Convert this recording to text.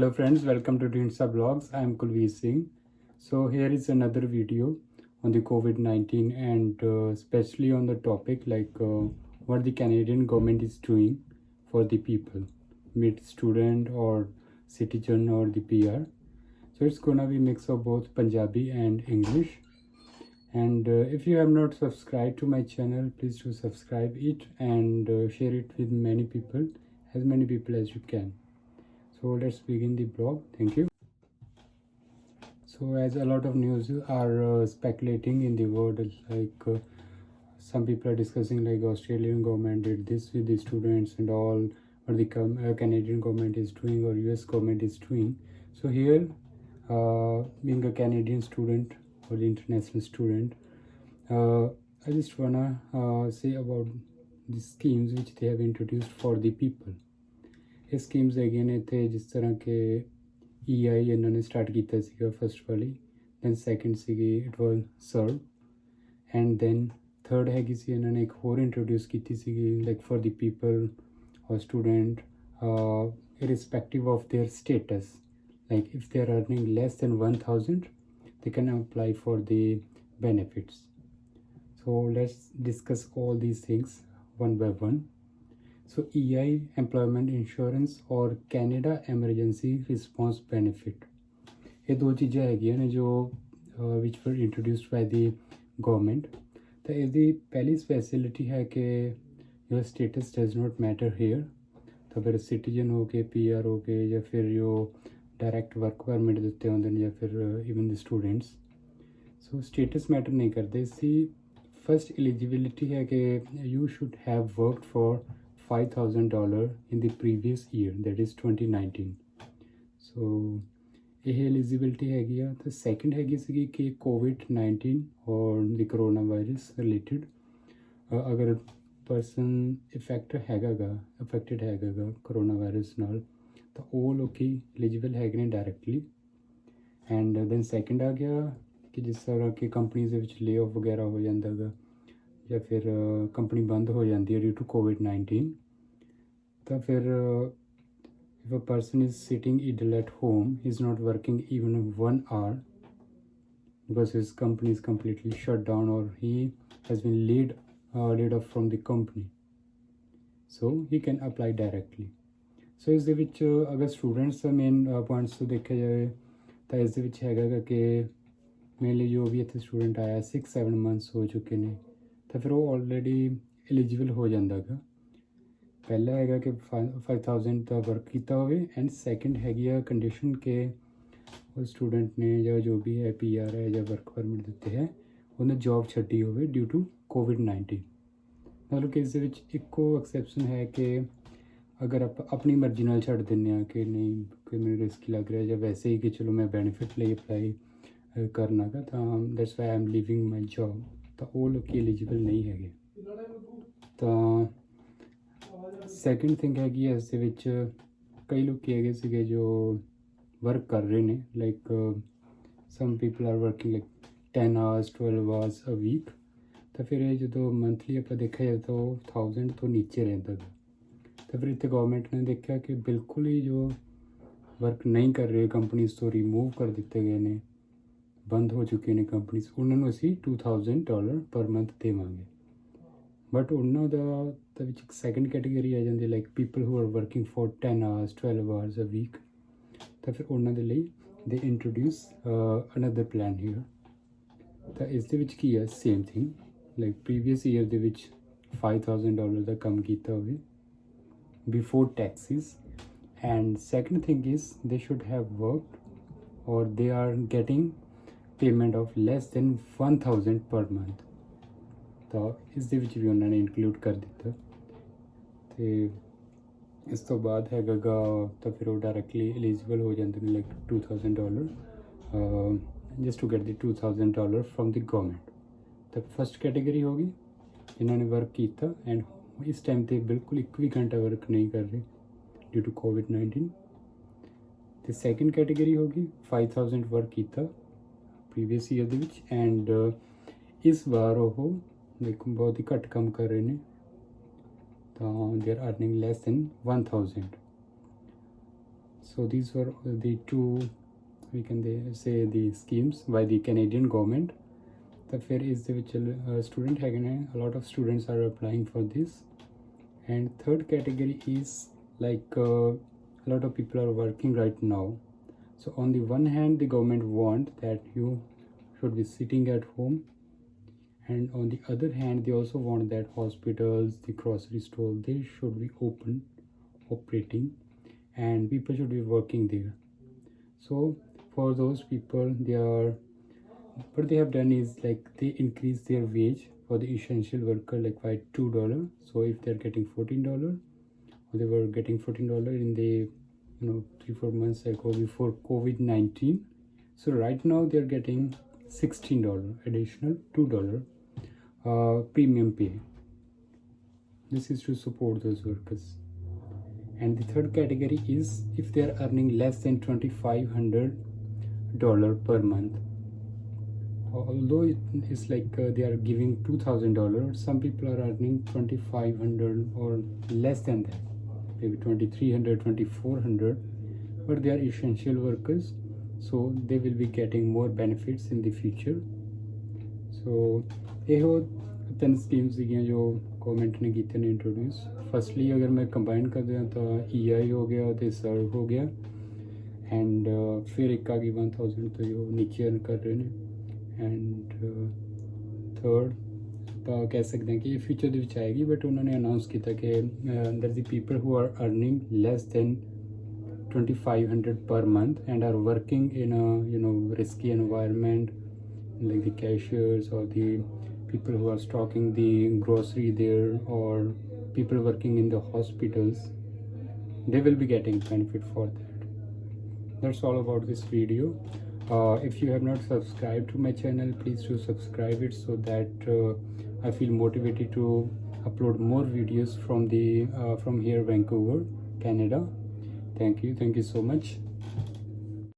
Hello friends, welcome to Dinsa Vlogs. I am Kulveer Singh. So here is another video on the COVID-19 and especially on the topic what the Canadian government is doing for the people, be it student or citizen or the PR. So it's gonna be mix of both Punjabi and English. And if you have not subscribed to my channel, please do subscribe it and share it with many people as you can. So let's begin the blog. Thank you. So as a lot of news are speculating in the world, some people are discussing like Australian government did this with the students and all, or the Canadian government is doing or US government is doing. So here, being a Canadian student or the international student, I just wanna say about the schemes which they have introduced for the people. ਇਹ schemes ਹੈਗੀਆਂ ਨੇ ਇੱਥੇ ਜਿਸ ਤਰ੍ਹਾਂ ਕਿ EI ਇਹਨਾਂ ਨੇ start ਕੀਤਾ ਸੀਗਾ ਫਸਟ ਵਾਲੀ, ਦੈਨ ਸੈਕਿੰਡ ਸੀਗੀ it was serve, and then third ਹੈਗੀ ਸੀ ਇਹਨਾਂ ਨੇ ਇੱਕ ਹੋਰ ਇੰਟਰੋਡਿਊਸ ਕੀਤੀ ਸੀਗੀ like for the people or student irrespective of their status, like if they are earning less than 1000 they can apply for the benefits. So let's discuss all these things one by one. So EI employment insurance और Canada emergency response benefit, ये दो चीज़ां हैगियां ने जो which were introduced by the government. तो इसकी पहली speciality है कि your status does not matter here. तो फिर सिटीजन हो के PR हो के या फिर जो डायरेक्ट वर्क परमिट देते होंगे या फिर even the students, so status matter नहीं करते. इसकी फर्स्ट एलिजिबिलिटी है कि you should have worked for $5,000 in the previous year, that is 2019. So ਇਹ ਐਲੀਜੀਬਿਲਟੀ ਹੈਗੀ ਆ. ਤੇ ਸੈਕਿੰਡ ਹੈਗੀ ਸੀਗੀ ਕਿ COVID-19 ਔਰ ਦੀ ਕਰੋਨਾ ਵਾਇਰਸ ਰਿਲੇਟਡ ਅਗਰ ਪਰਸਨ ਅਫੈਕਟਡ ਹੈਗਾ ਕਰੋਨਾ ਵਾਇਰਸ ਨਾਲ, ਤਾਂ ਉਹ ਲੋਕੀ ਐਲੀਜੀਬਲ ਹੈਗੇ ਨੇ ਡਾਇਰੈਕਟਲੀ. ਐਂਡ ਦੈਨ ਸੈਕਿੰਡ ਆ ਗਿਆ ਕਿ ਜਿਸ ਤਰ੍ਹਾਂ ਕਿ ਕੰਪਨੀਜ਼ ਦੇ ਵਿੱਚ ਲੇ ਆਫ ਵਗੈਰਾ ਹੋ ਜਾਂਦਾ ਗਾ ਜਾਂ ਫਿਰ ਕੰਪਨੀ ਬੰਦ ਹੋ ਜਾਂਦੀ ਹੈ ਡਿਊ ਟੂ COVID-19, ਤਾਂ ਫਿਰ if a person is sitting idle at home, he is not working even 1 hour because his company is completely shut down or he has been laid off from the company, so he can apply directly. So ਇਸ ਦੇ ਵਿੱਚ ਅਗਰ students ਦਾ main points ਤੋਂ ਦੇਖਿਆ ਜਾਵੇ ਤਾਂ ਇਸ ਦੇ ਵਿੱਚ ਹੈਗਾ ਕਿ ਮੇਨਲੀ ਜੋ ਵੀ ਇੱਥੇ ਸਟੂਡੈਂਟ ਆਇਆ 6-7 ਮੰਥਸ ਹੋ ਚੁੱਕੇ ਨੇ, ਤਾਂ ਫਿਰ ਉਹ ਆਲਰੇਡੀ ਐਲੀਜੀਬਲ ਹੋ ਜਾਂਦਾ ਗਾ. ਪਹਿਲਾ ਹੈਗਾ ਕਿ 5000 ਦਾ ਵਰਕ ਕੀਤਾ ਹੋਵੇ, ਐਂਡ ਸੈਕਿੰਡ ਹੈਗੀ ਆ ਕੰਡੀਸ਼ਨ ਕਿ ਉਹ ਸਟੂਡੈਂਟ ਨੇ ਜਾਂ ਜੋ ਵੀ ਹੈ PR ਹੈ ਜਾਂ ਵਰਕ ਪਰਮਿਟ ਦਿੱਤੇ ਹੈ ਉਹਨੇ ਜੋਬ ਛੱਡੀ ਹੋਵੇ ਡਿਊ ਟੂ COVID-19. ਮਤਲਬ ਕਿ ਇਸ ਦੇ ਵਿੱਚ ਇੱਕੋ ਐਕਸੈਪਸ਼ਨ ਹੈ ਕਿ ਅਗਰ ਆਪਾਂ ਆਪਣੀ ਮਰਜ਼ੀ ਨਾਲ ਛੱਡ ਦਿੰਦੇ ਹਾਂ ਕਿ ਨਹੀਂ ਕੋਈ ਮੈਨੂੰ ਰਿਸਕ ਲੱਗ ਰਿਹਾ ਜਾਂ ਵੈਸੇ ਹੀ ਕਿ ਚਲੋ ਮੈਂ ਬੈਨੀਫਿਟ ਲਈ ਅਪਲਾਈ ਕਰਨਾ ਗਾ, ਤਾਂ that's why I am leaving my job, ਤਾਂ ਉਹ ਲੋਕੀ ਐਲੀਜੀਬਲ ਨਹੀਂ ਹੈਗੇ. ਤਾਂ ਸੈਕਿੰਡ ਥਿੰਗ ਹੈਗੀ ਹੈ ਇਸ ਦੇ ਵਿੱਚ ਕਈ ਲੋਕ ਹੈਗੇ ਸੀਗੇ ਜੋ ਵਰਕ ਕਰ ਰਹੇ ਨੇ, like some people are working like 10 hours 12 hours a week, ਤਾਂ ਫਿਰ ਇਹ ਜਦੋਂ ਮੰਥਲੀ ਆਪਾਂ ਦੇਖਿਆ ਜਾਏ ਤਾਂ ਉਹ 1000 ਤੋਂ ਨੀਚੇ ਰਹਿੰਦਾ ਗਾ. ਤਾਂ ਫਿਰ ਇੱਥੇ ਗੌਰਮੈਂਟ ਨੇ ਦੇਖਿਆ ਕਿ ਬਿਲਕੁਲ ਹੀ ਜੋ ਵਰਕ ਨਹੀਂ ਕਰ ਰਹੇ ਕੰਪਨੀਜ਼ ਤੋਂ ਰਿਮੂਵ ਕਰ ਦਿੱਤੇ ਗਏ ਨੇ, ਬੰਦ ਹੋ ਚੁੱਕੇ ਨੇ ਕੰਪਨੀਜ਼, ਉਹਨਾਂ ਨੂੰ ਅਸੀਂ $2000 ਪਰ ਮੰਥ ਦੇਵਾਂਗੇ. ਬਟ ਉਹਨਾਂ ਦਾ ਵਿੱਚ ਇੱਕ ਸੈਕਿੰਡ ਕੈਟੇਗਰੀ ਆ ਜਾਂਦੀ like people who are working for 10 hours 12 hours a week, ਤਾਂ ਫਿਰ ਉਹਨਾਂ ਦੇ ਲਈ ਦੇ ਇੰਟਰੋਡਿਊਸ ਅਨਦਰ ਪਲਾਨ ਹੀਅਰ. ਤਾਂ ਇਸ ਦੇ ਵਿੱਚ ਕੀ ਹੈ same thing like previous year ਦੇ ਵਿੱਚ $5000 ਦਾ ਕੰਮ ਕੀਤਾ ਹੋਵੇ before taxes, and second thing is they should have worked or they are getting payment of less than 1000 per month. ਤਾਂ ਇਸ ਦੇ ਵਿੱਚ ਵੀ ਉਹਨਾਂ ਨੇ ਇਨਕਲੂਡ ਕਰ ਦਿੱਤਾ. ਅਤੇ ਇਸ ਤੋਂ ਬਾਅਦ ਹੈਗਾ ਗਾ ਤਾਂ ਫਿਰ ਉਹ ਡਾਇਰੈਕਟਲੀ ਐਲੀਜੀਬਲ ਹੋ ਜਾਂਦੇ ਨੇ like $2000 just to get the $2000 from the government. ਤਾਂ ਫਸਟ ਕੈਟੇਗਰੀ ਹੋ ਗਈ ਜਿਨ੍ਹਾਂ ਨੇ ਵਰਕ ਕੀਤਾ ਐਂਡ ਇਸ ਟਾਈਮ 'ਤੇ ਬਿਲਕੁਲ ਇੱਕ ਵੀ ਘੰਟਾ ਵਰਕ ਨਹੀਂ ਕਰ ਰਹੇ ਡਿਊ ਟੂ COVID-19. ਅਤੇ ਸੈਕਿੰਡ ਕੈਟੇਗਰੀ ਹੋ ਗਈ 5000 ਵਰਕ ਕੀਤਾ ਪ੍ਰੀਵੀਅਸ ਈਅਰ ਦੇ ਵਿੱਚ, ਐਂਡ ਇਸ ਵਾਰ ਉਹ ਲਾਈਕ ਬਹੁਤ ਹੀ ਘੱਟ ਕੰਮ ਕਰ ਰਹੇ ਨੇ, ਤਾਂ they are earning lace than 1000. So these were the two, we can say, the schemes by the Canadian government. The fair is the which student hagen, a lot of students are applying for this. And third category is like a lot of people are working right now. So on the one hand, the government want that you should be sitting at home, and on the other hand, they also want that hospitals, the grocery store, they should be open, operating, and people should be working there. So for those people, they are, what they have done is like they increase their wage for the essential worker like by $2. So if they're getting $14, or they were getting $14 in the 3-4 months ago before COVID-19, so right now they're getting $16 additional, $2 premium pay. This is to support those workers. And the third category is if they are earning less than $2,500 per month. Although it's like they are giving $2,000, some people are earning $2,500 or less than that, maybe $2,300, $2,400, but they are essential workers, so they will be getting more benefits in the future. So ਇਹੋ ਤਿੰਨ schemes ਸੀਗੀਆਂ ਜੋ government ਨੇ ਕੀਤੀਆਂ ਨੇ introduce. Firstly ਅਗਰ ਮੈਂ combine ਕਰਦੇ ਹਾਂ ਤਾਂ EI ਹੋ ਗਿਆ ਅਤੇ ਸਰਵ ਹੋ ਗਿਆ, ਐਂਡ ਫਿਰ ਇੱਕ ਆ ਗਈ 1000 ਤੋਂ ਜੋ ਨੀਚੇ ਅਰਨ ਕਰ ਰਹੇ ਨੇ, ਐਂਡ ਥਰਡ ਤਾਂ ਕਹਿ ਸਕਦੇ ਹਾਂ ਕਿ ਇਹ ਫਿਊਚਰ ਦੇ ਵਿੱਚ ਆਏਗੀ, ਬਟ ਉਹਨਾਂ ਨੇ ਅਨਾਊਂਸ ਕੀਤਾ ਕਿ ਅੰਦਰ the people who R earning less than $2,500 per month and are working in a risky environment, like the cashiers or the people who are stocking the grocery there, or people working in the hospitals, they will be getting benefit for that. That's all about this video. If you have not subscribed to my channel, please do subscribe it so that I feel motivated to upload more videos from here, Vancouver, Canada. Thank you so much.